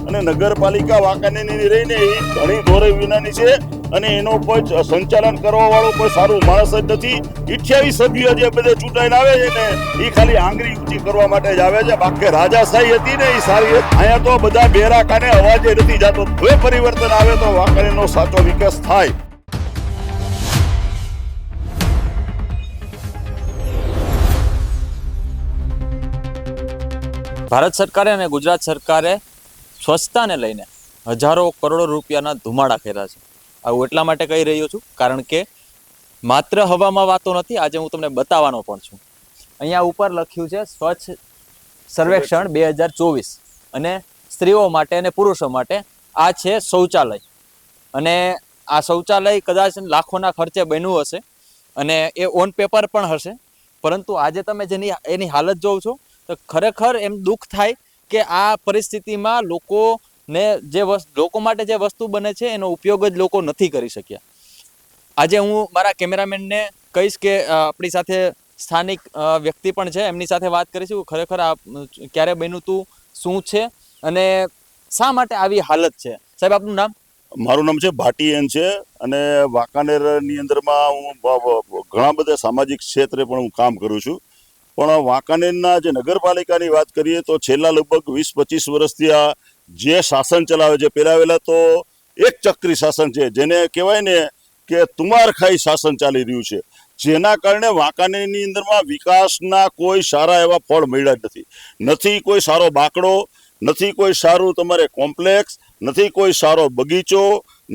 અને નગરપાલિકા વાંકાનેરની રહીને એ ઘણી ધોરે વિનાની છે અને એનો કોઈ સંચાલન કરવા વાળો કોઈ સારું માણસ જ નથી. 28 સભ્યો જે બધે ચૂંટાઈને આવે છે ને એ ખાલી આંગળી ઊંચી કરવા માટે જ આવે છે. બાકી રાજાશાહી હતી ને એ સારી. અહીંયા તો બધા બેરા કાને અવાજે નથી જતો. હવે પરિવર્તન આવે તો વાંકાનેરનો સાચો વિકાસ થાય. ભારત સરકારે અને ગુજરાત સરકારે સ્વચ્છતાને લઈને હજારો કરોડો રૂપિયાના ધુમાડા કર્યા છે. આવું એટલા માટે કહી રહ્યો છું કારણ કે માત્ર હવામાં વાતો નથી, આજે હું તમને બતાવવાનો પણ છું. અહીંયા ઉપર લખ્યું છે સ્વચ્છ સર્વેક્ષણ 2024 અને સ્ત્રીઓ માટે અને પુરુષો માટે આ છે શૌચાલય. અને આ શૌચાલય કદાચ લાખોના ખર્ચે બન્યું હશે અને એ ઓન પેપર પણ હશે, પરંતુ આજે તમે એની હાલત જોવો છો તો ખરેખર એમ દુઃખ થાય કે આ પરિસ્થિતિમાં લોકો માટે જે વસ્તુ બને છે એનો ઉપયોગ જ લોકો નથી કરી શક્યા. આજે હું મારા કેમેરામેનને કહીશ કે આપણી સાથે સ્થાનિક વ્યક્તિ પણ છે, એમની સાથે વાત કરીશું. ખરેખર આ ક્યારે બન્યું હતું, શું છે અને શા માટે આવી હાલત છે? સાહેબ, આપનું નામ? મારું નામ છે ભાટીએન છે અને વાંકાનેરની અંદરમાં હું ઘણા બધા સામાજિક ક્ષેત્રે પણ હું કામ કરું છું. પણ વાંકાનેરના જે નગરપાલિકાની વાત કરીએ તો છેલ્લા લગભગ 20-25 વર્ષથી આ જે શાસન ચલાવે છે, પહેલા તો એક ચક્રી શાસન છે, જેને કહેવાય ને કે તુમારખાઈ શાસન ચાલી રહ્યું છે, જેના કારણે વાંકાનેરની અંદરમાં વિકાસના કોઈ સારા એવા ફળ મળ્યા નથી. કોઈ સારો બાકડો નથી, કોઈ સારું તમારે કોમ્પ્લેક્સ નથી, કોઈ સારો બગીચો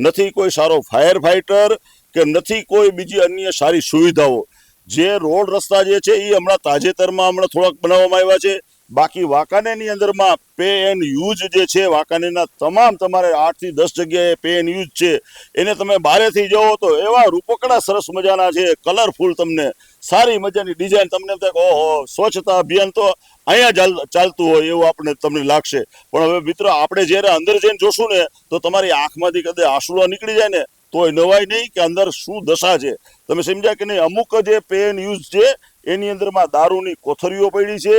નથી, કોઈ સારો ફાયર ફાઈટર કે નથી કોઈ બીજી અન્ય સારી સુવિધાઓ. જે રોડ રસ્તા જે છે એ હમણાં તાજેતરમાં થોડાક બનાવવામાં આવ્યા છે. બાકી વાંકાનેરની અંદરમાં પે એન્ડ યુઝ જે છે, વાંકાનેરના તમામ તમારે 8 થી 10 જગ્યાએ પે એન્ડ યુઝ છે. એને તમે બારેથી જાઓ તો એવા રૂપકડા સરસ મજાના છે, કલરફુલ, તમને સારી મજાની ડિઝાઇન, તમને ઓહો સ્વચ્છતા અભિયાન તો અહીંયા ચાલતું હોય એવું તમને લાગશે. પણ હવે મિત્રો, આપણે જ્યારે અંદર જઈને જોશું ને તો તમારી આંખમાંથી કદાચ આંસુડા નીકળી જાય ને તોય નવાય નહીં કે અંદર શું દશા છે. તમે સમજ્યા કે નહીં? અમુક જે પે એન્ડ યુઝ છે એની અંદરમાં દારૂની કોથરીઓ પડી છે,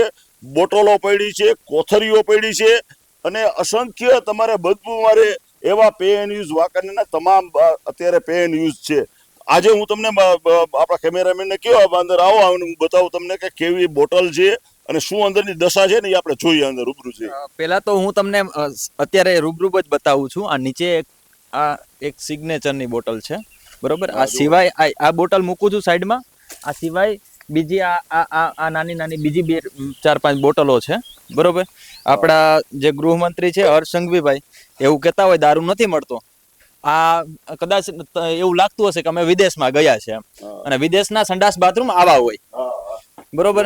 બોટલો પડી છે, કોથરીઓ પડી છે અને અસંખ્ય તમારે બદબુ મારે એવા પે એન્ડ યુઝ વાંકાનેરના તમામ અત્યારે પે એન્ડ યુઝ છે. આજે હું તમને આપણા કેમેરામેનને કહો અંદર આવો, હું બતાવું તમને કે કેવી બોટલ છે અને શું અંદરની દશા છે ને એ આપણે જોઈએ અંદર રૂબરૂ છે. પહેલા તો હું તમને અત્યારે રૂબરૂ જ બતાવું છું. આ નીચે આ એક સિગ્નેચરની બોટલ છે, બરોબર? આ સિવાય આ બોટલ મૂકું છું સાઈડમાં. આ સિવાય બીજી આ નાની બીજી 4-5 બોટલો છે, બરોબર? આપણા જે ગૃહમંત્રી છે હર્ષ સંઘવીભાઈ એવું કહેતા હોય દારૂ નથી મળતો. આ કદાચ એવું લાગતું હશે કે અમે વિદેશમાં ગયા છે અને વિદેશના સંડાસ બાથરૂમ આવા હોય, બરોબર?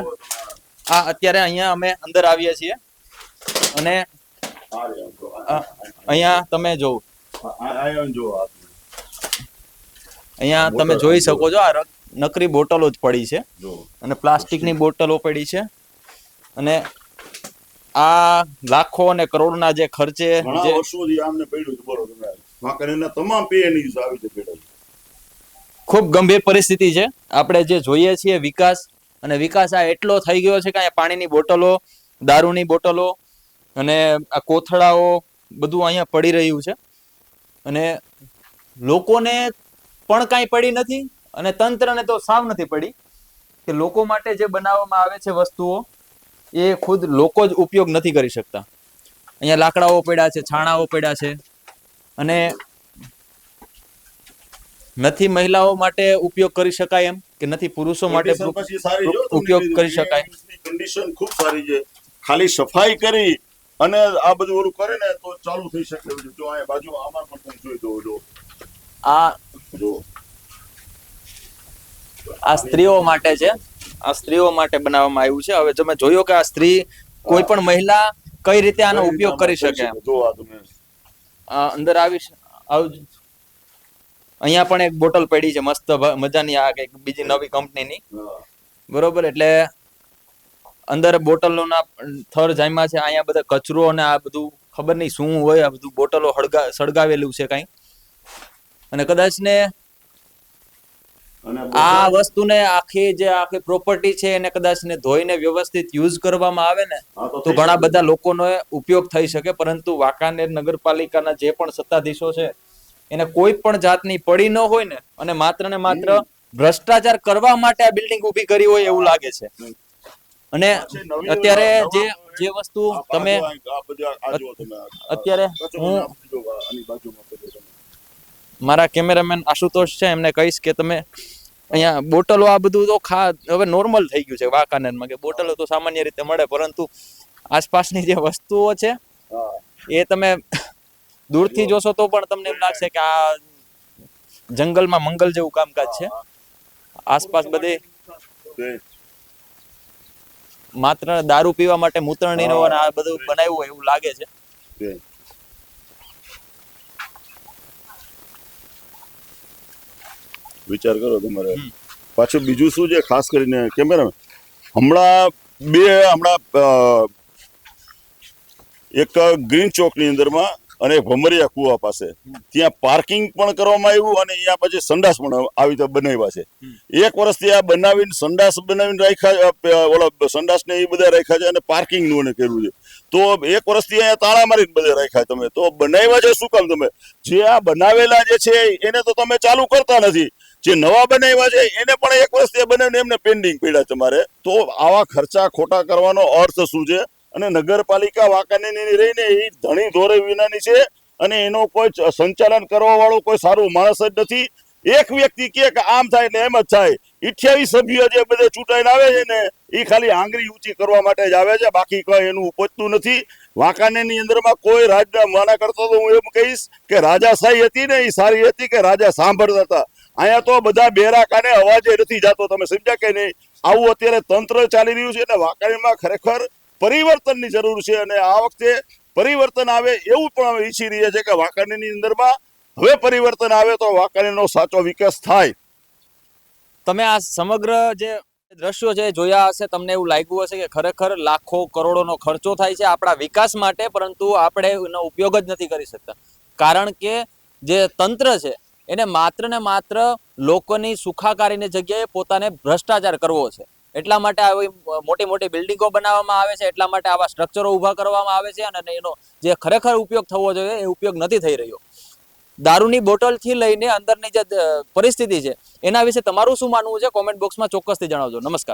આ અત્યારે અહીંયા અમે અંદર આવીએ છીએ અને અહીંયા તમે જોવો, અહીંયા તમે જોઈ શકો છો, આ નકરી બોટલો જ પડી છે અને પ્લાસ્ટિકની બોટલો પડી છે. અને આ લાખો અને કરોડના જે ખર્ચે ખૂબ ગંભીર પરિસ્થિતિ છે. આપણે જે જોઈએ છીએ વિકાસ, અને વિકાસ આ એટલો થઈ ગયો છે કે અહીંયા પાણીની બોટલો, દારૂની બોટલો અને આ કોથળાઓ બધું અહીંયા પડી રહ્યું છે. અને લોકોને પણ કાંઈ પડી નથી અને તંત્રને તો સાવ નથી પડી કે લોકો માટે જે બનાવવામાં આવે છે વસ્તુઓ એ ખુદ લોકો જ ઉપયોગ નથી કરી શકતા. અહીંયા લાકડાઓ પડ્યા છે, છાણાઓ પડ્યા છે અને નથી મહિલાઓ માટે ઉપયોગ કરી શકાય એમ કે નથી પુરુષો માટે ઉપયોગ કરી શકાય. કન્ડિશન ખૂબ સારી છે. ખાલી સફાઈ કરી અને આ બધું ઓલું કરે ને તો ચાલુ થઈ શકે. જો આ બાજુ આમાં પણ તમે જોઈ દો. આ સ્ત્રીઓ માટે છે, આ સ્ત્રીઓ માટે બનાવવામાં આવ્યું છે. હવે તમે જોયો કે આ સ્ત્રી, કોઈ પણ મહિલા કઈ રીતે આનો ઉપયોગ કરી શકે. અંદર અહીંયા પણ એક બોટલ પડી છે મસ્ત મજાની, આ કઈક બીજી નવી કંપનીની, બરોબર? એટલે અંદર બોટલોના થર જામ્યા છે. અહીંયા બધા કચરો અને આ બધું ખબર નહીં શું હોય, આ બધું બોટલો સળગાવેલું છે કઈ. અને કદાચ ને આ વસ્તુને આખી પ્રોપર્ટી છે એને કદાચ ને ધોઈને વ્યવસ્થિત યુઝ કરવામાં આવે ને તો ઘણા બધા લોકોનો ઉપયોગ થઈ શકે, પરંતુ વાંકાનેર નગરપાલિકાના જે પણ સત્તાધીશો છે એને કોઈ પણ જાતની પડી ન હોય ને અને માત્ર ભ્રષ્ટાચાર કરવા માટે આ બિલ્ડિંગ ઊભી કરી હોય એવું લાગે છે. અને અત્યારે જે વસ્તુ તમે અત્યારે હું મારા કેમેરામેન આશુતોષ છે એમને કહીશ કે તમે અહીંયા બોટલો આ બધું તો હવે નોર્મલ થઈ ગયું છે વાંકાનેરમાં, કે બોટલો તો સામાન્ય રીતે મળે, પરંતુ આસપાસની જે વસ્તુઓ છે એ તમે દૂરથી જોશો તો પણ તમને એમ લાગશે કે આ જંગલમાં મંગલ જેવું કામકાજ છે. આસપાસ બધે માત્ર દારૂ પીવા માટે મૂતરણીનો અને આ બધું બનાવ્યું હોય એવું લાગે છે. વિચાર કરો તમારે. પાછું બીજું શું છે ખાસ કરીને કેમેરા હમણાં એક ગ્રીન ચોકની અંદરમાં અને ભમરિયા કુવા પાસે ત્યાં પાર્કિંગ પણ કરવામાં આવ્યું અને અહીંયા પછી સંડાસ પણ આવી રીતે બનાવ્યા છે. એક વર્ષથી આ સંડાસ બનાવીને રાખ્યા, ઓલા સંડાસ ને એ બધા રાખ્યા છે અને પાર્કિંગ નું કર્યું છે. તો એક વર્ષથી અહીંયા તાળા મારીને બધા રાખ્યા. તમે તો બનાવ્યા છે શું કામ? તમે જે આ બનાવેલા જે છે એને તો તમે ચાલુ કરતા નથી, જે નવા બનાવ્યા છે એને પણ એક વર્ષથી બનાવીને એમને પેન્ડિંગ પડ્યા તમારે. તો આવા ખર્ચા ખોટા કરવાનો અર્થ શું છે? અને નગરપાલિકા વાંકાનેરની રહીને એ ધણી ધોરે વિનાની છે અને એનો કોઈ સંચાલન કરવા વાળો કોઈ સારું માણસ જ નથી. એક વ્યક્તિ કે આમ થાય ને એમ જ થાય. 28 સભ્યો જે બધે ચૂંટાઈને આવે છે ને એ ખાલી આંગળી ઊંચી કરવા માટે જ આવે છે, બાકી કઈ એનું ઉપજતું નથી. વાંકાનેરની અંદરમાં કોઈ રાજના માના કરતો તો હું એમ કહીશ કે રાજાશાહી હતી ને એ સારી હતી કે રાજા સાંભળતા હતા. અહીંયા તો બધા બેરા કાને અવાજે નથી જતો. તમે સમજ્યા કે નહીં? આવું અત્યારે તંત્ર ચાલી રહ્યું છે અને વાંકાનેરમાં ખરેખર પરિવર્તનની જરૂર છે અને આ વખતે પરિવર્તન આવે એવું પણ અમે ઈચ્છી રહ્યા છે કે વાંકાનેરની અંદરમાં હવે પરિવર્તન આવે તો વાંકાનેરનો સાચો વિકાસ થાય. તમે આ સમગ્ર જે દ્રશ્યો છે જોયા હશે, તમને એવું લાગ્યું હશે કે ખરેખર લાખો કરોડોનો ખર્ચો થાય છે આપણા વિકાસ માટે, પરંતુ આપણે એનો ઉપયોગ જ નથી કરી શકતા. કારણ કે જે તંત્ર છે એને માત્ર ને માત્ર લોકોની સુખાકારીની જગ્યાએ પોતાને ભ્રષ્ટાચાર કરવો છે. એટલા માટે આવી મોટી મોટી બિલ્ડિંગો બનાવવામાં આવે છે, એટલા માટે આવા સ્ટ્રક્ચરો ઊભા કરવામાં આવે છે અને એનો જે ખરેખર ઉપયોગ થવો જોઈએ એ ઉપયોગ નથી થઈ રહ્યો. દારૂની બોટલથી લઈને અંદરની જે પરિસ્થિતિ છે એના વિશે તમારું શું માનવું છે? કોમેન્ટ બોક્સમાં ચોક્કસથી જણાવજો. નમસ્કાર.